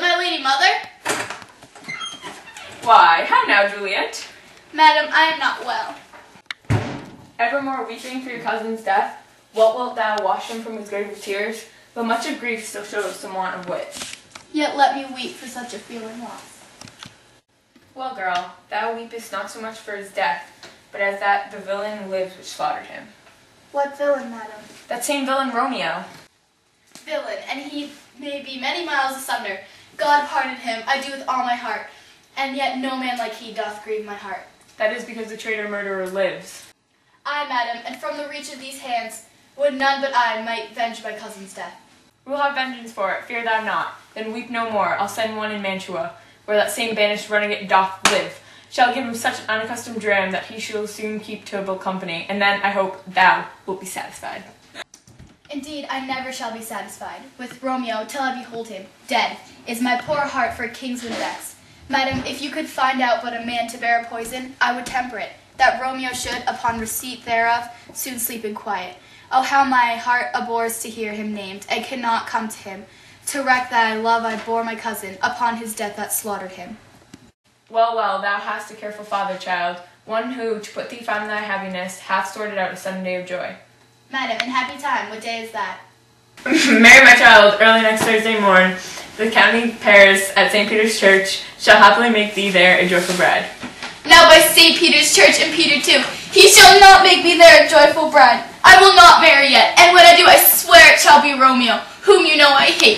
My lady mother? Why, how now, Juliet? Madam, I am not well. Evermore weeping for your cousin's death? What wilt thou wash him from his grave with tears? But much of grief still shows some want of wit. Yet let me weep for such a feeling loss. Well, girl, thou weepest not so much for his death, but as that the villain lives which slaughtered him. What villain, madam? That same villain, Romeo. Villain, and he may be many miles asunder. God pardon him, I do with all my heart. And yet no man like he doth grieve my heart. That is because the traitor murderer lives. Aye, madam, and from the reach of these hands, would none but I might venge my cousin's death. We'll have vengeance for it, fear thou not. Then weep no more, I'll send one in Mantua, where that same banished renegade doth live. Shall give him such an unaccustomed dram that he shall soon keep table company, and then I hope thou wilt be satisfied. Indeed, I never shall be satisfied with Romeo till I behold him. Dead is my poor heart for a kinsman vexed. Madam, if you could find out but a man to bear a poison, I would temper it, that Romeo should, upon receipt thereof, soon sleep in quiet. Oh, how my heart abhors to hear him named, and cannot come to him, to reck that I love I bore my cousin, upon his death that slaughtered him. Well, well, thou hast a careful father, child, one who, to put thee from thy happiness, hath sorted out a sudden day of joy. Madam, in happy time, what day is that? Mary, my child, early next Thursday morn, the county pairs at St. Peter's Church shall happily make thee there a joyful bride. Now by St. Peter's Church and Peter too, he shall not make me there a joyful bride. I will not marry yet, and when I do, I swear it shall be Romeo, whom you know I hate.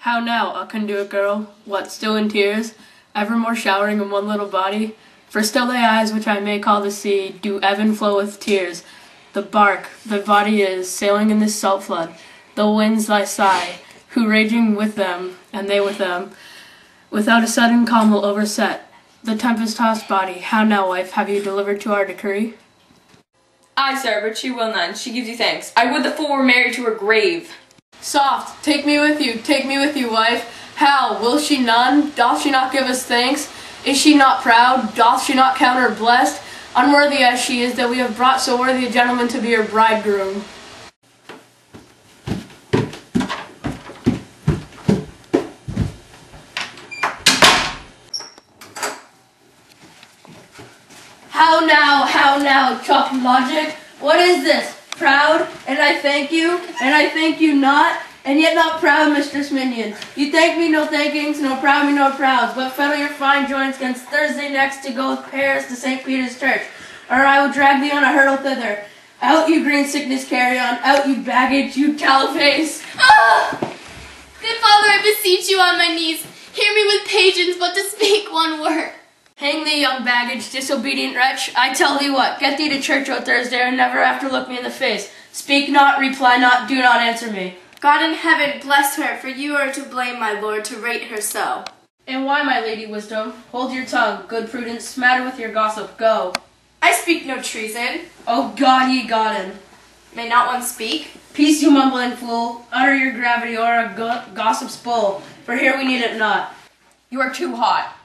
How now, unconduit girl? What, still in tears? Evermore showering in one little body? For still thy eyes, which I may call the sea, do even flow with tears. The bark, thy body is, sailing in this salt flood. The winds thy sigh, who raging with them, and they with them, without a sudden calm will overset the tempest-tossed body. How now, wife, have you delivered to our decree? Aye, sir, but she will none. She gives you thanks. I would the fool were married to her grave. Soft, take me with you, wife. How, will she none? Doth she not give us thanks? Is she not proud? Doth she not count her blessed? Unworthy as she is, that we have brought so worthy a gentleman to be her bridegroom. How now, choppy logic? What is this? Proud, and I thank you not, and yet not proud, Mistress Minion. You thank me, no thankings, no proud me, no prouds, but fettle your fine joints against Thursday next to go with Paris to St. Peter's Church, or I will drag thee on a hurdle thither. Out, you green sickness carrion, out, you baggage, you tallow-face. Ah! Good father, I beseech you on my knees, hear me with patience, but to speak one word. Hang thee, young baggage, disobedient wretch. I tell thee what, get thee to church o' Thursday, and never after look me in the face. Speak not, reply not, do not answer me. God in heaven bless her, for you are to blame, my lord, to rate her so. And why, my lady wisdom? Hold your tongue, good prudence, matter with your gossip, go. I speak no treason. Oh God, ye goddin. May not one speak? Peace, you mumbling fool, utter your gravity or a gossip's bull, for here we need it not. You are too hot.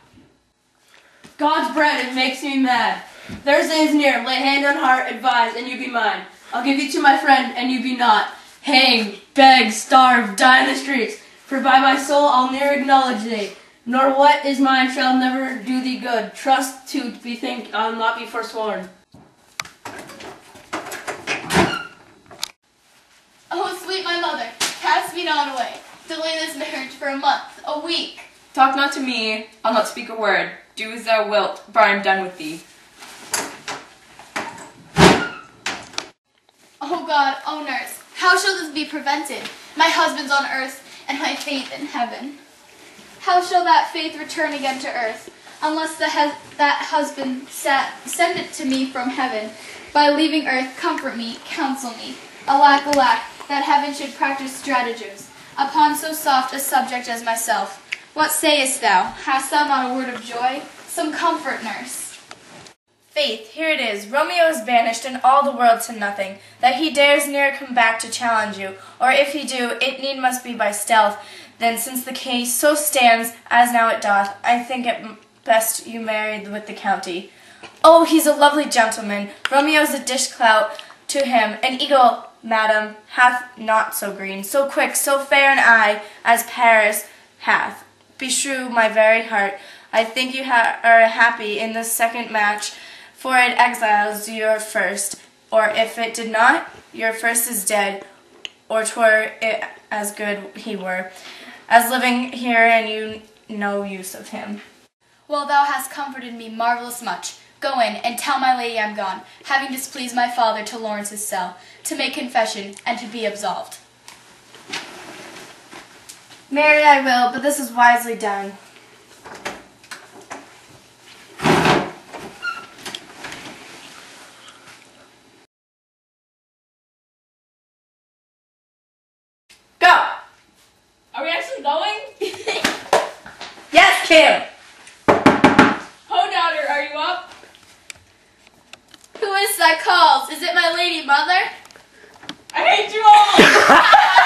God's bread, it makes me mad. Thursday is near, lay hand on heart, advise, and you be mine. I'll give you to my friend, and you be not. Hang, beg, starve, die in the streets, for by my soul I'll ne'er acknowledge thee, nor what is mine shall never do thee good. Trust to bethink I'll not be forsworn. Oh, sweet my mother, cast me not away. Delay this marriage for a month, a week. Talk not to me, I'll not speak a word. Do as thou wilt, for I am done with thee. Oh God, oh nurse, how shall this be prevented? My husband's on earth, and my faith in heaven. How shall that faith return again to earth, unless that husband send it to me from heaven? By leaving earth, comfort me, counsel me. Alack, alack, that heaven should practice stratagems upon so soft a subject as myself. What sayest thou? Hast thou not a word of joy? Some comfort, nurse. Faith, here it is. Romeo is banished and all the world to nothing, that he dares ne'er come back to challenge you, or if he do, it need must be by stealth. Then, since the case so stands, as now it doth, I think it best you married with the county. Oh, he's a lovely gentleman. Romeo's a dish-clout to him, an eagle madam, hath not so green, so quick, so fair an eye as Paris hath. Beshrew my very heart, I think you are happy in the second match, for it exiles your first, or if it did not, your first is dead, or 'twere it as good he were, as living here and you no use of him. Well, thou hast comforted me marvellous much. Go in, and tell my lady I'm gone, having displeased my father to Lawrence's cell, to make confession, and to be absolved. Marry I will, but this is wisely done. Go! Are we actually going? Yes, Kim! Ho, daughter, are you up? Who is that calls? Is it my lady mother? I hate you all!